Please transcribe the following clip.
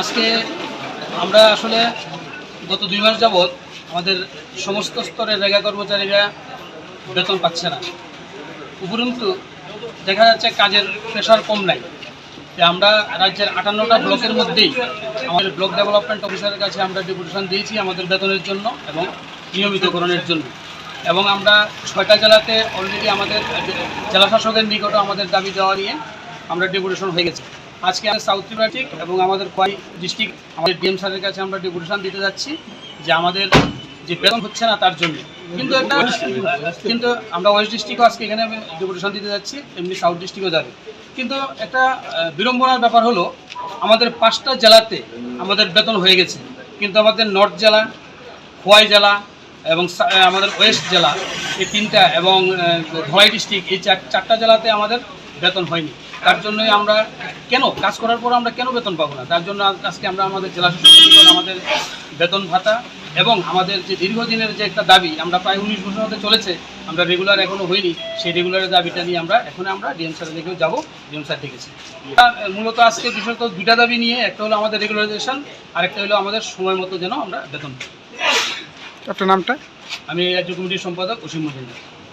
আজকে আমরা আসলে গত 2 মাস যাবৎ আমাদের সমস্ত স্তরের রেগা কর্মচারীরা বেতন পাচ্ছে না। উপরন্তু দেখা যাচ্ছে কাজের প্রেশার কম নাই। আমরা রাজ্যের 58টা ব্লকের মধ্যেই আমাদের ব্লক ডেভেলপমেন্ট অফিসারের কাছে আমরা ডেপুটেশন দিয়েছি আমাদের বেতনের জন্য এবং নিয়মিতকরণের জন্য। এবং আমরা 6টা জেলাতে অলরেডি আমাদের জেলা শাসকের নিকটে আমাদের দাবি দেওয়া নিয়ে আমরা ডেপুটেশন হয়ে গেছে। আজকে আমাদের সাউথ ত্রিপুরা এবং আমাদের খোয়াই ডিস্ট্রিক্ট আমাদের ডিএম স্যারের কাছে আমরা ডেপুটেশন দিতে যাচ্ছি যে আমাদের যে বেতন হচ্ছে না তার জন্য। কিন্তু আমরা ওয়েস্ট ডিস্ট্রিক্টও আজকে এখানে ডেপুটেশন দিতে যাচ্ছি, এমনি সাউথ ডিস্ট্রিক্টও যাবে। কিন্তু একটা বিড়ম্বনার ব্যাপার হলো আমাদের 5টা জেলাতে আমাদের বেতন হয়ে গেছে, কিন্তু আমাদের নর্থ জেলা, খোয়াই জেলা এবং আমাদের ওয়েস্ট জেলা এই 3টা এবং ধলাই ডিস্ট্রিক্ট এই 4টা জেলাতে আমাদের বেতন হয়নি। তার জন্যই আমরা কেন কাজ করার পর আমরা কেন বেতন পাবো না, তার জন্য আজকে আমরা আমাদের জেলা শাসক আমাদের বেতন ভাতা এবং আমাদের যে দীর্ঘদিনের যে একটা দাবি, আমরা প্রায় 19 বছর হতে চলেছে আমরা রেগুলার এখনও হইনি, সেই রেগুলারের দাবিটা নিয়ে আমরা ডিএম স্যারের দিকেও যাবো। ডিএম স্যার ডেকেছি। মূলত আজকে বিশেষত 2টা দাবি নিয়ে, একটা হলো আমাদের রেগুলারাইজেশন, আরেকটা হলো আমাদের সময় মতো যেন আমরা বেতন পাই। আপনার নামটা? আমি রাজ্য কমিটির সম্পাদক অসীম মজুমদার।